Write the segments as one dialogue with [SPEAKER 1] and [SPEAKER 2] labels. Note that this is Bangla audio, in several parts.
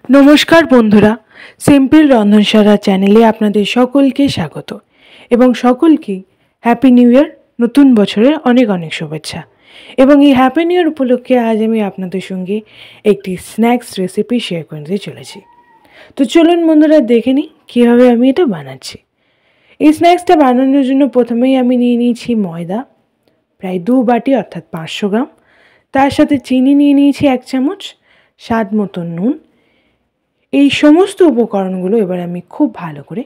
[SPEAKER 1] নমস্কার বন্ধুরা, সিম্পল রন্ধনশালা চ্যানেলে আপনাদের সকলকে স্বাগত এবং সকলকেই হ্যাপি নিউ ইয়ার, নতুন বছরের অনেক অনেক শুভেচ্ছা। এবং এই হ্যাপি নিউ ইয়ার উপলক্ষে আজ আমি আপনাদের সঙ্গে একটি স্ন্যাক্স রেসিপি শেয়ার করতে চলেছি। তো চলুন বন্ধুরা দেখে নিই কীভাবে আমি এটা বানাচ্ছি। এই স্ন্যাক্সটা বানানোর জন্য প্রথমেই আমি নিয়ে নিয়েছি ময়দা প্রায় 2 বাটি অর্থাৎ 500 গ্রাম, তার সাথে চিনি নিয়ে নিয়েছি 1 চামচ, স্বাদ মতো নুন। এই সমস্ত উপকরণগুলো এবার আমি খুব ভালো করে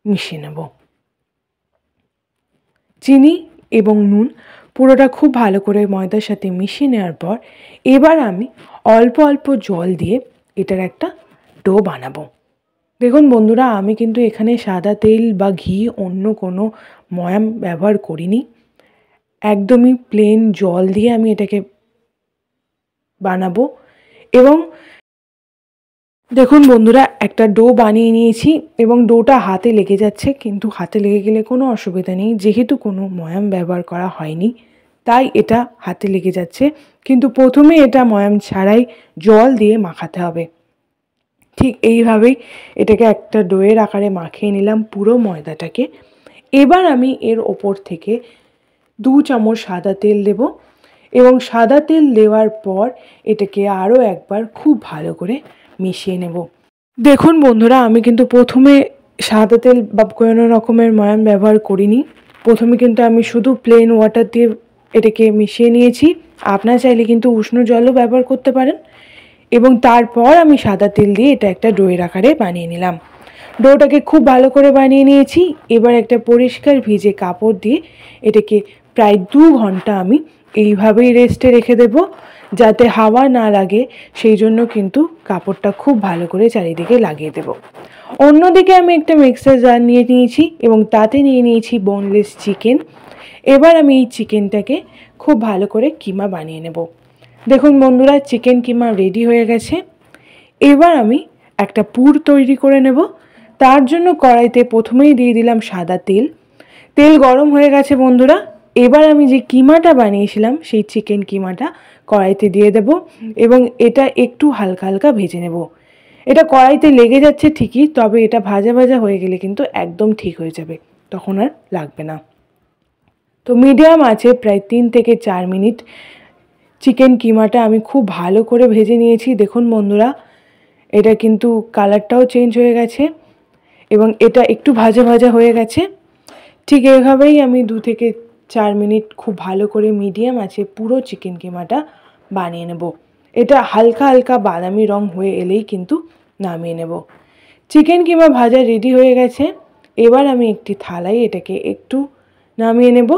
[SPEAKER 1] মিশিয়ে নেব। চিনি এবং নুন পুরোটা খুব ভালো করে ময়দার সাথে মিশিয়ে নেওয়ার পর এবার আমি অল্প অল্প জল দিয়ে এটার একটা ডো বানাবো। দেখুন বন্ধুরা, আমি কিন্তু এখানে সাদা তেল বা ঘি অন্য কোনো ময়াম ব্যবহার করিনি, একদমই প্লেন জল দিয়ে আমি এটাকে বানাবো। এবং দেখুন বন্ধুরা, একটা ডো বানিয়ে নিয়েছি এবং ডোটা হাতে লেগে যাচ্ছে, কিন্তু হাতে লেগে গেলে কোনো অসুবিধা নেই, যেহেতু কোনো ময়াম ব্যবহার করা হয়নি তাই এটা হাতে লেগে যাচ্ছে। কিন্তু প্রথমে এটা ময়াম ছাড়াই জল দিয়ে মাখাতে হবে। ঠিক এইভাবেই এটাকে একটা ডোয়ের আকারে মাখিয়ে নিলাম পুরো ময়দাটাকে। এবার আমি এর ওপর থেকে 2 চামচ সাদা তেল দেব এবং সাদা তেল দেওয়ার পর এটাকে আরও একবার খুব ভালো করে মিশিয়ে নেব। দেখুন বন্ধুরা, আমি কিন্তু প্রথমে সাদা তেল বা কোনো রকমের ময়াম ব্যবহার করিনি। প্রথমে কিন্তু আমি শুধু প্লেন ওয়াটার দিয়ে এটাকে মিশিয়ে নিয়েছি। আপনারা চাইলে কিন্তু উষ্ণ জলও ব্যবহার করতে পারেন। এবং তারপর আমি সাদা তেল দিয়ে এটা একটা ডোয়ের আকারে বানিয়ে নিলাম। ডোটাকে খুব ভালো করে বানিয়ে নিয়েছি। এবার একটা পরিষ্কার ভিজে কাপড় দিয়ে এটাকে প্রায় 2 ঘন্টা আমি এইভাবেই রেস্টে রেখে দেব, যাতে হাওয়া না লাগে। সেই জন্য কিন্তু কাপড়টা খুব ভালো করে চারিদিকে লাগিয়ে দেব। অন্যদিকে আমি একটা মিক্সার জার নিয়ে নিয়েছি এবং তাতে নিয়ে নিয়েছি বোনলেস চিকেন। এবার আমি এই চিকেনটাকে খুব ভালো করে কিমা বানিয়ে নেব। দেখুন বন্ধুরা, চিকেন কিমা রেডি হয়ে গেছে। এবার আমি একটা পুর তৈরি করে নেব। তার জন্য কড়াইতে প্রথমেই দিয়ে দিলাম সাদা তেল। তেল গরম হয়ে গেছে বন্ধুরা। এবার আমি যে কিমাটা বানিয়েছিলাম সেই চিকেন কিমাটা কড়াইতে দিয়ে দেব এবং এটা একটু হালকা হালকা ভেজে নেব। এটা কড়াইতে লেগে যাচ্ছে ঠিকই, তবে এটা ভাজা ভাজা হয়ে গেলে কিন্তু একদম ঠিক হয়ে যাবে, তখন আর লাগবে না। তো মিডিয়াম আছে প্রায় 3 থেকে 4 মিনিট চিকেন কিমাটা আমি খুব ভালো করে ভেজে নিয়েছি। দেখুন বন্ধুরা, এটা কিন্তু কালারটাও চেঞ্জ হয়ে গেছে এবং এটা একটু ভাজা ভাজা হয়ে গেছে। ঠিক এইভাবেই আমি 2 থেকে 4 মিনিট খুব ভালো করে মিডিয়াম আছে পুরো চিকেন কিমাটা বানিয়ে নেব। এটা হালকা হালকা বাদামি রং হয়ে এলেই কিন্তু নামিয়ে নেব। চিকেন কিমা ভাজা রেডি হয়ে গেছে। এবার আমি একটি থালায় এটাকে একটু নামিয়ে নেব।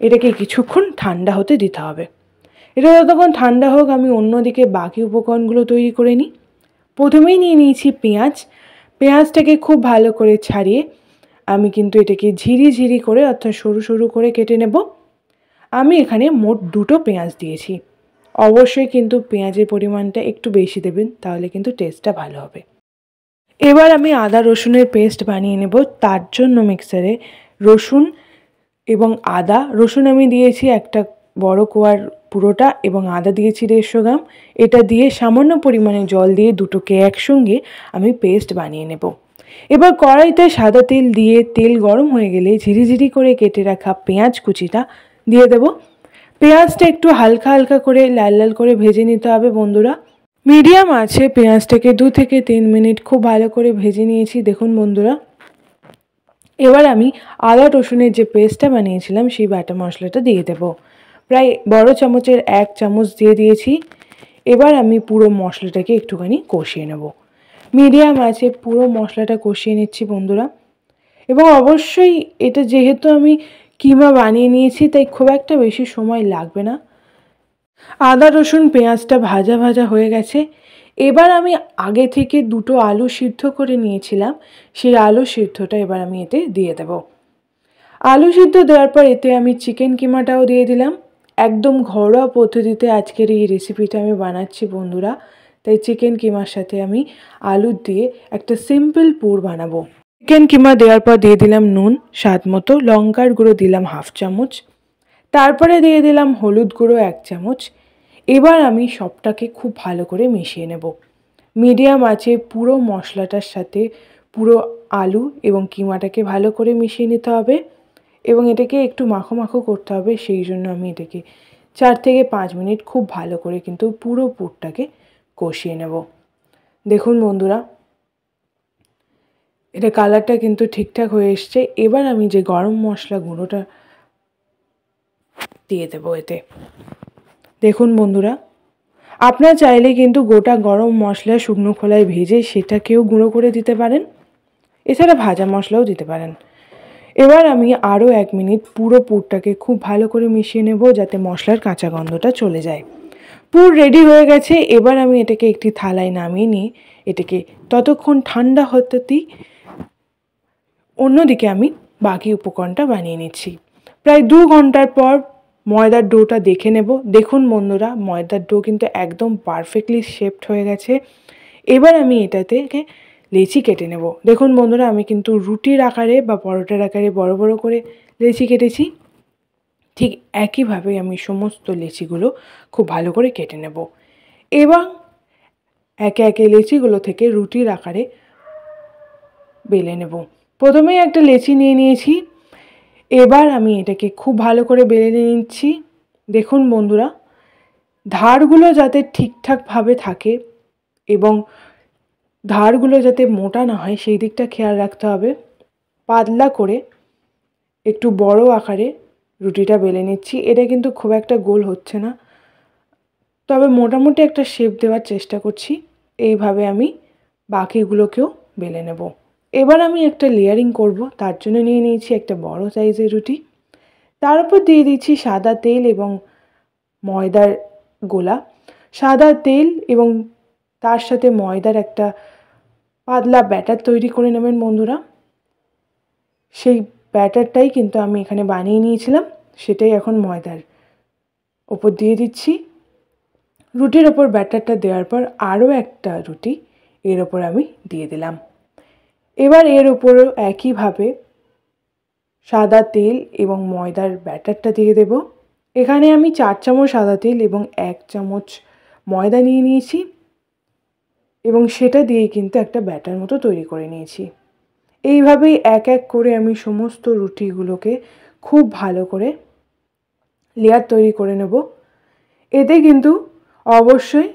[SPEAKER 1] এটাকে কিছুক্ষণ ঠান্ডা হতে দিতে হবে। এটা যতক্ষণ ঠান্ডা হোক আমি অন্যদিকে বাকি উপকরণগুলো তৈরি করে নিই। প্রথমেই নিয়ে নিয়েছি পেঁয়াজ। পেঁয়াজটাকে খুব ভালো করে ছাড়িয়ে আমি কিন্তু এটাকে ঝিরি ঝিরি করে অর্থাৎ সরু সরু করে কেটে নেব। আমি এখানে মোট 2টো পেঁয়াজ দিয়েছি। অবশ্যই কিন্তু পেঁয়াজের পরিমাণটা একটু বেশি দেবেন, তাহলে কিন্তু টেস্টটা ভালো হবে। এবার আমি আদা রসুনের পেস্ট বানিয়ে নেব। তার জন্য মিক্সারে রসুন এবং আদা, রসুন আমি দিয়েছি একটা বড় কোয়ার পুরোটা এবং আদা দিয়েছি 150 গ্রাম। এটা দিয়ে সামান্য পরিমাণে জল দিয়ে দুটোকে একসঙ্গে আমি পেস্ট বানিয়ে নেব। এবার কড়াইতে সাদা তেল দিয়ে তেল গরম হয়ে গেলে ঝিরিঝিরি করে কেটে রাখা পেঁয়াজ কুচিটা দিয়ে দেব। পেঁয়াজটা একটু হালকা হালকা করে লাল লাল করে ভেজে নিতে হবে বন্ধুরা। মিডিয়াম আছে পেঁয়াজটাকে 2 থেকে 3 মিনিট খুব ভালো করে ভেজে নিয়েছি। দেখুন বন্ধুরা, এবার আমি আদা রসুনের যে পেস্টটা বানিয়েছিলাম সেই বাটা মশলাটা দিয়ে দেব। প্রায় বড় চামচের 1 চামচ দিয়ে দিয়েছি। এবার আমি পুরো মশলাটাকে একটুখানি কষিয়ে নেব। মিডিয়াম আছে পুরো মশলাটা কষিয়ে নিচ্ছি বন্ধুরা। এবং অবশ্যই এটা যেহেতু আমি কিমা বানিয়ে নিয়েছি তাই খুব একটা বেশি সময় লাগবে না। আদা রসুন পেঁয়াজটা ভাজা ভাজা হয়ে গেছে। এবার আমি আগে থেকে 2টো আলু সিদ্ধ করে নিয়েছিলাম, সেই আলু সিদ্ধটা এবার আমি এতে দিয়ে দেব। আলু সিদ্ধ দেওয়ার পর এতে আমি চিকেন কিমাটাও দিয়ে দিলাম। একদম ঘরোয়া পদ্ধতিতে আজকের এই রেসিপিটা আমি বানাচ্ছি বন্ধুরা, তাই চিকেন কিমার সাথে আমি আলু দিয়ে একটা সিম্পল পুর বানাবো। চিকেন কিমা দেওয়ার পর দিয়ে দিলাম নুন স্বাদ মতো, লঙ্কার গুঁড়ো দিলাম 1/2 চামচ, তারপরে দিয়ে দিলাম হলুদ গুঁড়ো 1 চামচ। এবার আমি সবটাকে খুব ভালো করে মিশিয়ে নেব। মিডিয়াম আঁচে পুরো মশলাটার সাথে পুরো আলু এবং কিমাটাকে ভালো করে মিশিয়ে নিতে হবে এবং এটাকে একটু মাখো মাখো করতে হবে। সেই জন্য আমি এটাকে 4 থেকে 5 মিনিট খুব ভালো করে কিন্তু পুরো পুরটাকে কষিয়ে নেব। দেখুন বন্ধুরা, এটা কালারটা কিন্তু ঠিকঠাক হয়ে এসছে। এবার আমি যে গরম মশলা গুঁড়োটা দিয়ে দেবো এতে। দেখুন বন্ধুরা, আপনারা চাইলে কিন্তু গোটা গরম মশলা শুকনো খোলায় ভেজে সেটাকেও গুঁড়ো করে দিতে পারেন, এছাড়া ভাজা মশলাও দিতে পারেন। এবার আমি আরও 1 মিনিট পুরো পুরটাকে খুব ভালো করে মিশিয়ে নেব যাতে মশলার কাঁচা গন্ধটা চলে যায়। পুর রেডি হয়ে গেছে। এবার আমি এটাকে একটি থালায় নামিয়ে নিয়ে এটাকে ততক্ষণ ঠান্ডা হতেই অন্যদিকে আমি বাকি উপকরণটা বানিয়ে নিচ্ছি। প্রায় 2 ঘন্টার পর ময়দার ডোটা দেখে নেব। দেখুন বন্ধুরা, ময়দার ডো কিন্তু একদম পারফেক্টলি শেপড হয়ে গেছে। এবার আমি এটা থেকে লেচি কেটে নেব। দেখুন বন্ধুরা, আমি কিন্তু রুটির আকারে বা পরোটার আকারে বড় বড় করে লেচি কেটেছি। ঠিক একইভাবে আমি সমস্ত লেচিগুলো খুব ভালো করে কেটে নেব এবং একে একে লেচিগুলো থেকে রুটির আকারে বেলে নেব। প্রথমেই একটা লেচি নিয়ে নিয়েছি। এবার আমি এটাকে খুব ভালো করে বেলে নিচ্ছি। দেখুন বন্ধুরা, ধারগুলো যাতে ঠিকঠাকভাবে থাকে এবং ধারগুলো যাতে মোটা না হয় সেই দিকটা খেয়াল রাখতে হবে। পাতলা করে একটু বড় আকারে রুটিটা বেলে নিচ্ছি। এটা কিন্তু খুব একটা গোল হচ্ছে না, তবে মোটামুটি একটা শেপ দেওয়ার চেষ্টা করছি। এইভাবে আমি বাকিগুলোকেও বেলে নেব। এবার আমি একটা লেয়ারিং করব, তার জন্য নিয়ে নিয়েছি একটা বড় সাইজের রুটি। তার উপর দিয়ে দিচ্ছি সাদা তেল এবং ময়দার গোলা। সাদা তেল এবং তার সাথে ময়দার একটা পাতলা ব্যাটার তৈরি করে নেবেন বন্ধুরা। সেই ব্যাটারটাই কিন্তু আমি এখানে বানিয়ে নিয়েছিলাম, সেটাই এখন ময়দার ওপর দিয়ে দিচ্ছি। রুটির ওপর ব্যাটারটা দেওয়ার পর আরও একটা রুটি এর ওপর আমি দিয়ে দিলাম। এবার এর ওপরও একইভাবে সাদা তেল এবং ময়দার ব্যাটারটা দিয়ে দেব। এখানে আমি 4 চামচ সাদা তেল এবং 1 চামচ ময়দা নিয়ে নিয়েছি এবং সেটা দিয়ে কিন্তু একটা ব্যাটার মতো তৈরি করে নিয়েছি। এইভাবেই এক এক করে আমি সমস্ত রুটিগুলোকে খুব ভালো করে লেয়ার তৈরি করে নেব। এতে কিন্তু অবশ্যই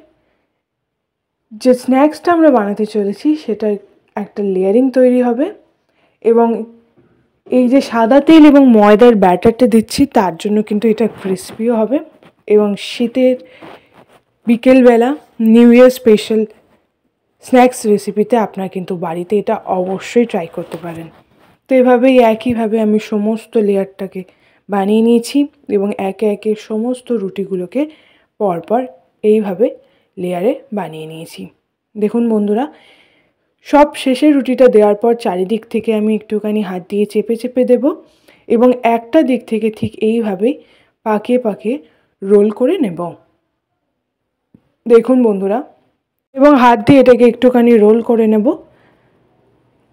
[SPEAKER 1] যে স্ন্যাক্সটা আমরা বানাতে চলেছি সেটা একটা লেয়ারিং তৈরি হবে এবং এই যে সাদা তেল এবং ময়দার ব্যাটারটা দিচ্ছি তার জন্য কিন্তু এটা ক্রিস্পিও হবে এবং শীতের বিকেলবেলা নিউ ইয়ার স্পেশাল স্ন্যাক্স রেসিপিতে আপনারা কিন্তু বাড়িতে এটা অবশ্যই ট্রাই করতে পারেন। তো এভাবেই একইভাবে আমি সমস্ত লেয়ারটাকে বানিয়ে নিয়েছি এবং একে একে সমস্ত রুটিগুলোকে পরপর এইভাবে লেয়ারে বানিয়ে নিয়েছি। দেখুন বন্ধুরা, সব শেষে রুটিটা দেওয়ার পর চারিদিক থেকে আমি একটুখানি হাত দিয়ে চেপে চেপে দেব এবং একটা দিক থেকে ঠিক এইভাবেই পাকিয়ে পাকিয়ে রোল করে নেব। দেখুন বন্ধুরা, এবং হাত দিয়ে এটাকে একটুখানি রোল করে নেব।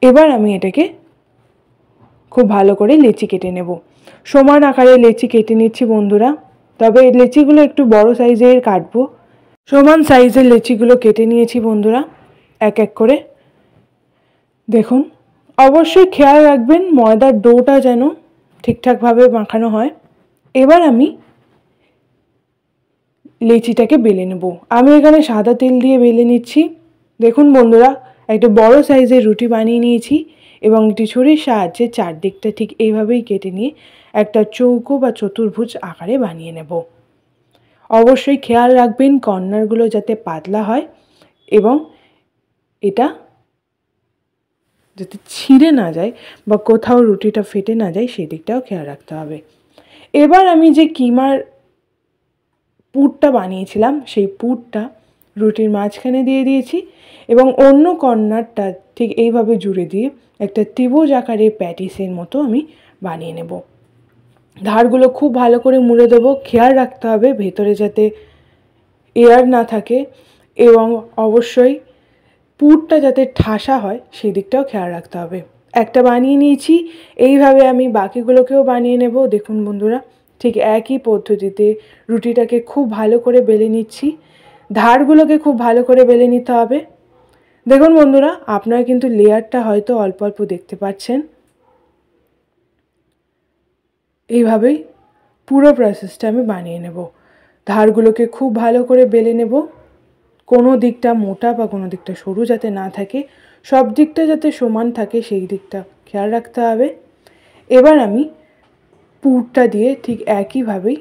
[SPEAKER 1] এবার আমি এটাকে খুব ভালো করে লেচি কেটে নেব। সমান আকারে লেচি কেটে নিচ্ছি বন্ধুরা, তবে এই লেচিগুলো একটু বড় সাইজের কাটবো। সমান সাইজের লেচিগুলো কেটে নিয়েছি বন্ধুরা এক এক করে। দেখুন, অবশ্যই খেয়াল রাখবেন ময়দার ডোটা যেন ঠিকঠাকভাবে মাখানো হয়। এবার আমি লেচিটাকে বেলে নেব। আমি এখানে সাদা তেল দিয়ে বেলে নিচ্ছি। দেখুন বন্ধুরা, একটা বড় সাইজের রুটি বানিয়ে নিয়েছি এবং একটি ছুরির সাহায্যে চারদিকটা ঠিক এইভাবেই কেটে নিয়ে একটা চৌকো বা চতুর্ভুজ আকারে বানিয়ে নেব। অবশ্যই খেয়াল রাখবেন কর্নারগুলো যাতে পাতলা হয় এবং এটা যাতে ছিঁড়ে না যায় বা কোথাও রুটিটা ফেটে না যায় সেই দিকটাও খেয়াল রাখতে হবে। এবার আমি যে কিমার পুরটা বানিয়েছিলাম সেই পুরটা রুটির মাঝখানে দিয়ে দিয়েছি এবং অন্য কর্নারটা ঠিক এইভাবে জুড়ে দিয়ে একটা ত্রিভুজ আকারের প্যাটিসের মতো আমি বানিয়ে নেব। ধারগুলো খুব ভালো করে মুড়ে দেবো। খেয়াল রাখতে হবে ভেতরে যাতে এয়ার না থাকে এবং অবশ্যই পুরটা যাতে ঠাসা হয় সেই দিকটাও খেয়াল রাখতে হবে। একটা বানিয়ে নিয়েছি, এইভাবে আমি বাকিগুলোকেও বানিয়ে নেব। দেখুন বন্ধুরা, ঠিক একই পদ্ধতিতে রুটিটাকে খুব ভালো করে বেলে নিচ্ছি। ধারগুলোকে খুব ভালো করে বেলে নিতে হবে দেখুন বন্ধুরা, আপনারা কিন্তু লেয়ারটা হয়তো অল্প অল্প দেখতে পাচ্ছেন। এইভাবেই পুরো প্রসেসটা আমি বানিয়ে নেব। ধারগুলোকে খুব ভালো করে বেলে নেব, কোনো দিকটা মোটা বা কোনো দিকটা সরু যাতে না থাকে, সব দিকটা যাতে সমান থাকে সেই দিকটা খেয়াল রাখতে হবে। এবার আমি পুরটা দিয়ে ঠিক একইভাবেই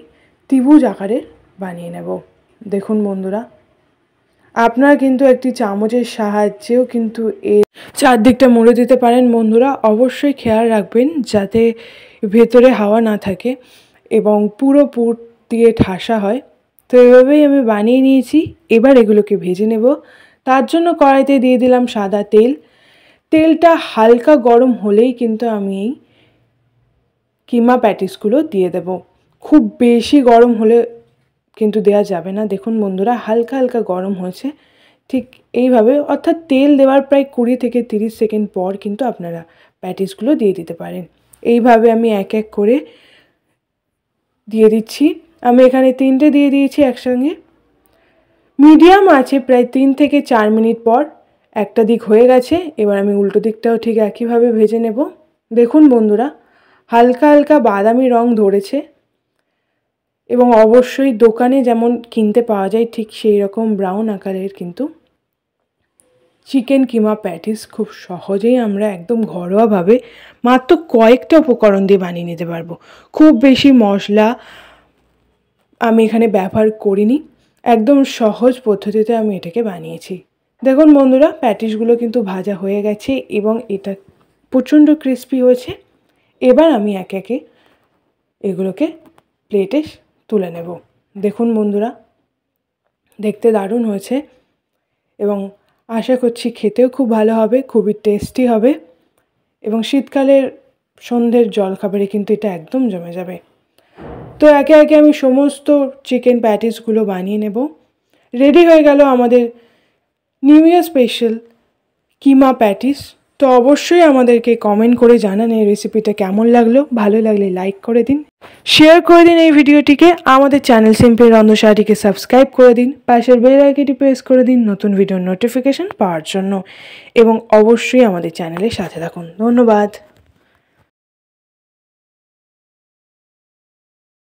[SPEAKER 1] ত্রিভুজ আকারের বানিয়ে নেব। দেখুন বন্ধুরা, আপনারা কিন্তু একটি চামচের সাহায্যেও কিন্তু এর চারদিকটা মুড়ে দিতে পারেন। বন্ধুরা অবশ্যই খেয়াল রাখবেন যাতে ভেতরে হাওয়া না থাকে এবং পুরো পুর দিয়ে ঠাসা হয়। তো এভাবেই আমি বানিয়ে নিয়েছি। এবার এগুলোকে ভেজে নেব। তার জন্য কড়াইতে দিয়ে দিলাম সাদা তেল। তেলটা হালকা গরম হলেই কিন্তু আমি এই কিমা প্যাটিসগুলো দিয়ে দেব। খুব বেশি গরম হলে কিন্তু দেওয়া যাবে না। দেখুন বন্ধুরা, হালকা হালকা গরম হয়েছে, ঠিক এইভাবে, অর্থাৎ তেল দেওয়ার প্রায় 20 থেকে 30 সেকেন্ড পর কিন্তু আপনারা প্যাটিসগুলো দিয়ে দিতে পারেন। এইভাবে আমি এক এক করে দিয়ে দিচ্ছি। আমি এখানে 3টে দিয়ে দিয়েছি একসঙ্গে। মিডিয়াম আছে প্রায় 3 থেকে 4 মিনিট পর একটা দিক হয়ে গেছে। এবার আমি উল্টো দিকটাও ঠিক একইভাবে ভেজে নেব। দেখুন বন্ধুরা, হালকা হালকা বাদামি রং ধরেছে এবং অবশ্যই দোকানে যেমন কিনতে পাওয়া যায় ঠিক সেই রকম ব্রাউন আকারের কিন্তু চিকেন কিমা প্যাটিস খুব সহজেই আমরা একদম ঘরোয়াভাবে মাত্র কয়েকটা উপকরণ দিয়ে বানিয়ে নিতে পারবো। খুব বেশি মশলা আমি এখানে ব্যবহার করিনি, একদম সহজ পদ্ধতিতে আমি এটাকে বানিয়েছি। দেখুন বন্ধুরা, প্যাটিসগুলো কিন্তু ভাজা হয়ে গেছে এবং এটা প্রচণ্ড ক্রিস্পি হয়েছে। এবার আমি একে একে এগুলোকে প্লেটে তুলে নেব। দেখুন বন্ধুরা, দেখতে দারুণ হয়েছে এবং আশা করছি খেতেও খুব ভালো হবে, খুবই টেস্টি হবে এবং শীতকালের সন্ধ্যের জলখাবারে কিন্তু এটা একদম জমে যাবে। তো একে একে আমি সমস্ত চিকেন প্যাটিসগুলো বানিয়ে নেব। রেডি হয়ে গেল আমাদের নিউ ইয়ার স্পেশাল কিমা প্যাটিস। তো অবশ্যই আমাদেরকে কমেন্ট করে জানান এই রেসিপিটা কেমন লাগলো। ভালো লাগলে লাইক করে দিন, শেয়ার করে দিন এই ভিডিওটিকে। আমাদের চ্যানেল সিম্পল রন্ধনশালাটিকে সাবস্ক্রাইব করে দিন, পাশের বেল আইকনটি প্রেস করে দিন নতুন ভিডিওর নোটিফিকেশন পাওয়ার জন্য এবং অবশ্যই আমাদের চ্যানেলের সাথে থাকুন। ধন্যবাদ।